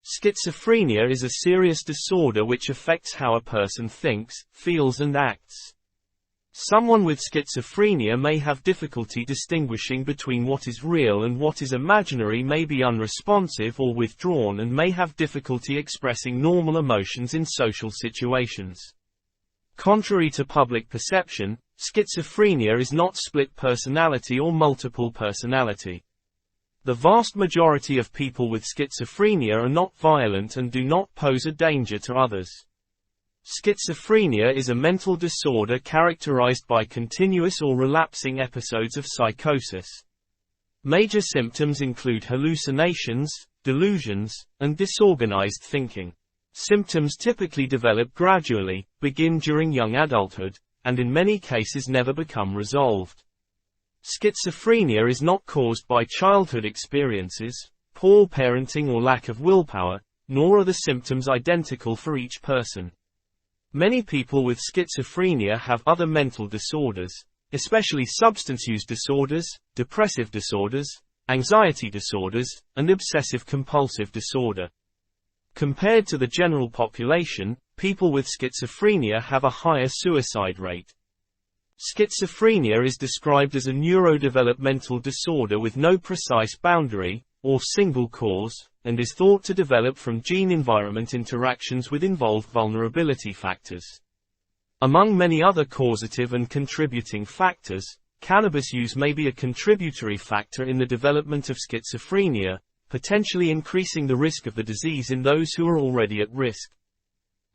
Schizophrenia is a serious disorder which affects how a person thinks, feels and acts. Someone with schizophrenia may have difficulty distinguishing between what is real and what is imaginary, may be unresponsive or withdrawn, and may have difficulty expressing normal emotions in social situations. Contrary to public perception, schizophrenia is not split personality or multiple personality. The vast majority of people with schizophrenia are not violent and do not pose a danger to others. Schizophrenia is a mental disorder characterized by continuous or relapsing episodes of psychosis. Major symptoms include hallucinations, delusions, and disorganized thinking. Symptoms typically develop gradually, begin during young adulthood, and in many cases never become resolved. Schizophrenia is not caused by childhood experiences, poor parenting or lack of willpower, nor are the symptoms identical for each person. Many people with schizophrenia have other mental disorders, especially substance use disorders, depressive disorders, anxiety disorders, and obsessive-compulsive disorder. Compared to the general population, people with schizophrenia have a higher suicide rate. Schizophrenia is described as a neurodevelopmental disorder with no precise boundary, or single cause, and is thought to develop from gene-environment interactions with involved vulnerability factors. Among many other causative and contributing factors, cannabis use may be a contributory factor in the development of schizophrenia, potentially increasing the risk of the disease in those who are already at risk.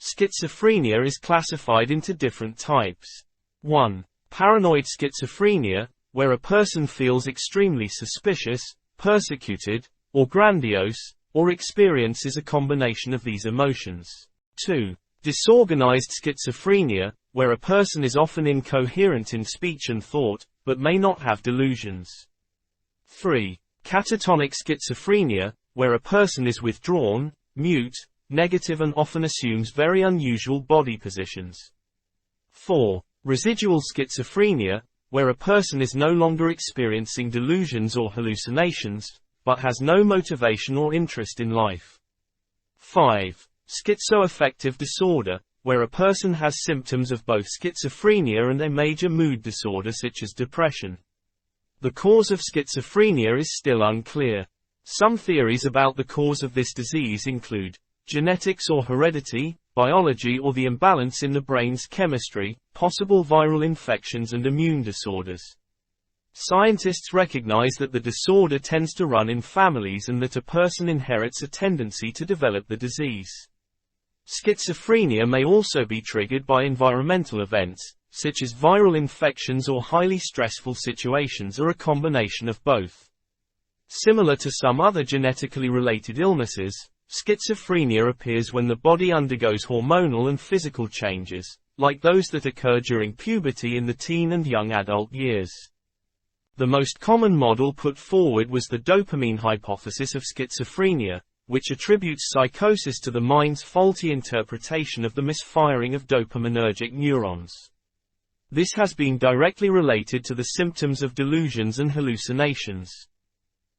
Schizophrenia is classified into different types. 1. Paranoid schizophrenia, where a person feels extremely suspicious, persecuted, or grandiose, or experiences a combination of these emotions. 2. Disorganized schizophrenia, where a person is often incoherent in speech and thought, but may not have delusions. 3. Catatonic schizophrenia, where a person is withdrawn, mute, negative and often assumes very unusual body positions. 4. Residual schizophrenia, where a person is no longer experiencing delusions or hallucinations, but has no motivation or interest in life. 5. Schizoaffective disorder, where a person has symptoms of both schizophrenia and a major mood disorder such as depression. The cause of schizophrenia is still unclear. Some theories about the cause of this disease include genetics or heredity, biology or the imbalance in the brain's chemistry, possible viral infections and immune disorders. Scientists recognize that the disorder tends to run in families and that a person inherits a tendency to develop the disease. Schizophrenia may also be triggered by environmental events, such as viral infections or highly stressful situations, or a combination of both. Similar to some other genetically related illnesses, schizophrenia appears when the body undergoes hormonal and physical changes, like those that occur during puberty in the teen and young adult years. The most common model put forward was the dopamine hypothesis of schizophrenia, which attributes psychosis to the mind's faulty interpretation of the misfiring of dopaminergic neurons. This has been directly related to the symptoms of delusions and hallucinations.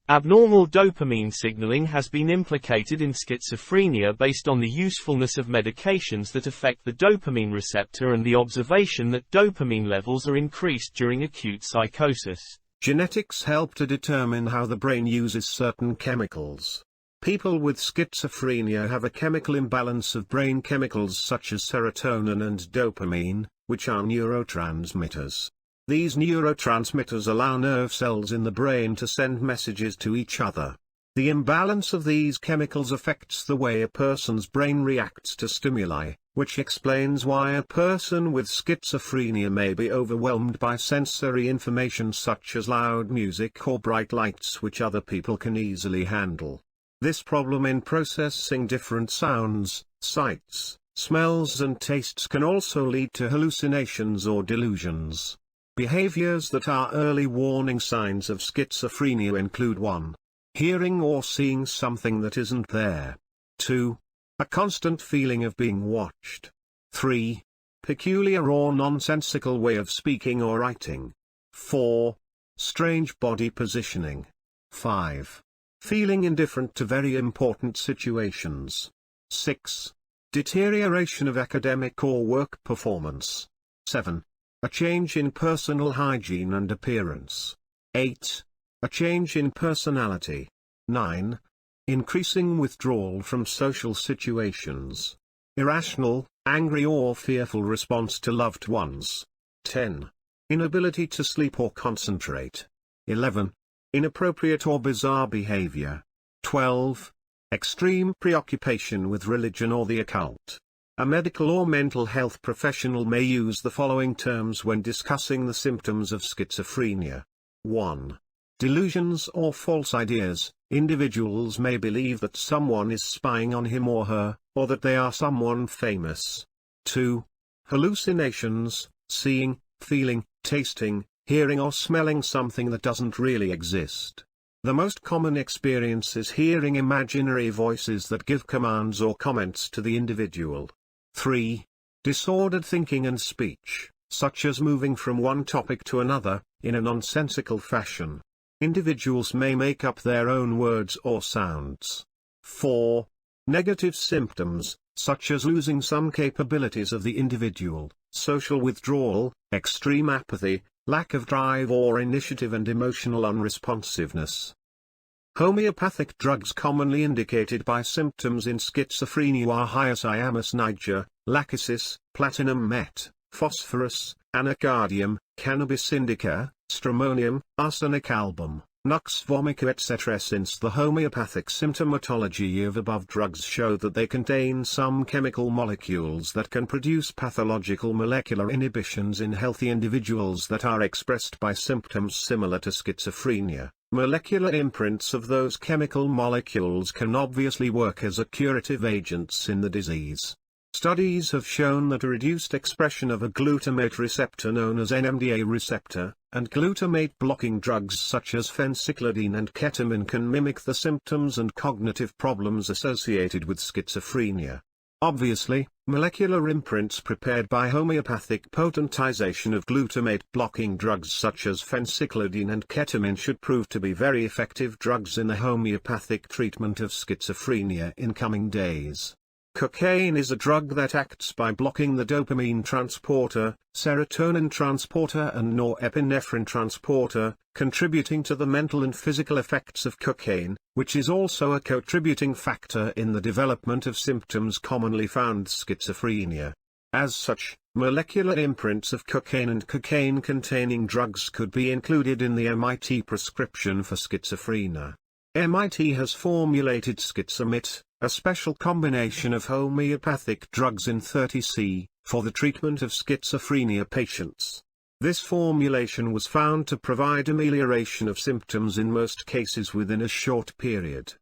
Abnormal dopamine signaling has been implicated in schizophrenia based on the usefulness of medications that affect the dopamine receptor and the observation that dopamine levels are increased during acute psychosis. Genetics help to determine how the brain uses certain chemicals. People with schizophrenia have a chemical imbalance of brain chemicals such as serotonin and dopamine, which are neurotransmitters. These neurotransmitters allow nerve cells in the brain to send messages to each other. The imbalance of these chemicals affects the way a person's brain reacts to stimuli, which explains why a person with schizophrenia may be overwhelmed by sensory information such as loud music or bright lights which other people can easily handle. This problem in processing different sounds, sights, smells and tastes can also lead to hallucinations or delusions. Behaviors that are early warning signs of schizophrenia include 1. Hearing or seeing something that isn't there. 2. A constant feeling of being watched. 3. Peculiar or nonsensical way of speaking or writing. 4. Strange body positioning. 5. Feeling indifferent to very important situations. 6. Deterioration of academic or work performance. 7. A change in personal hygiene and appearance. 8. A change in personality. 9. Increasing withdrawal from social situations. Irrational, angry or fearful response to loved ones. 10. Inability to sleep or concentrate. 11. Inappropriate or bizarre behavior. 12. Extreme preoccupation with religion or the occult. A medical or mental health professional may use the following terms when discussing the symptoms of schizophrenia. 1. Delusions or false ideas. Individuals may believe that someone is spying on him or her, or that they are someone famous. 2. Hallucinations, seeing, feeling, tasting, hearing or smelling something that doesn't really exist. The most common experience is hearing imaginary voices that give commands or comments to the individual. 3. Disordered thinking and speech, such as moving from one topic to another, in a nonsensical fashion. Individuals may make up their own words or sounds. 4. Negative symptoms, such as losing some capabilities of the individual, social withdrawal, extreme apathy, lack of drive or initiative and emotional unresponsiveness. Homeopathic drugs commonly indicated by symptoms in schizophrenia are hyoscyamus niger, lachesis, platinum met, phosphorus, anacardium, cannabis indica, stramonium, arsenic album, nux vomica etc. Since the homeopathic symptomatology of above drugs show that they contain some chemical molecules that can produce pathological molecular inhibitions in healthy individuals that are expressed by symptoms similar to schizophrenia, molecular imprints of those chemical molecules can obviously work as a curative agents in the disease. Studies have shown that a reduced expression of a glutamate receptor known as NMDA receptor, and glutamate-blocking drugs such as phencyclidine and ketamine can mimic the symptoms and cognitive problems associated with schizophrenia. Obviously, molecular imprints prepared by homeopathic potentization of glutamate-blocking drugs such as phencyclidine and ketamine should prove to be very effective drugs in the homeopathic treatment of schizophrenia in coming days. Cocaine is a drug that acts by blocking the dopamine transporter, serotonin transporter and norepinephrine transporter, contributing to the mental and physical effects of cocaine, which is also a contributing factor in the development of symptoms commonly found schizophrenia. As such, molecular imprints of cocaine and cocaine-containing drugs could be included in the MIT prescription for schizophrenia. MIT has formulated Schizomit, a special combination of homeopathic drugs in 30C, for the treatment of schizophrenia patients. This formulation was found to provide amelioration of symptoms in most cases within a short period.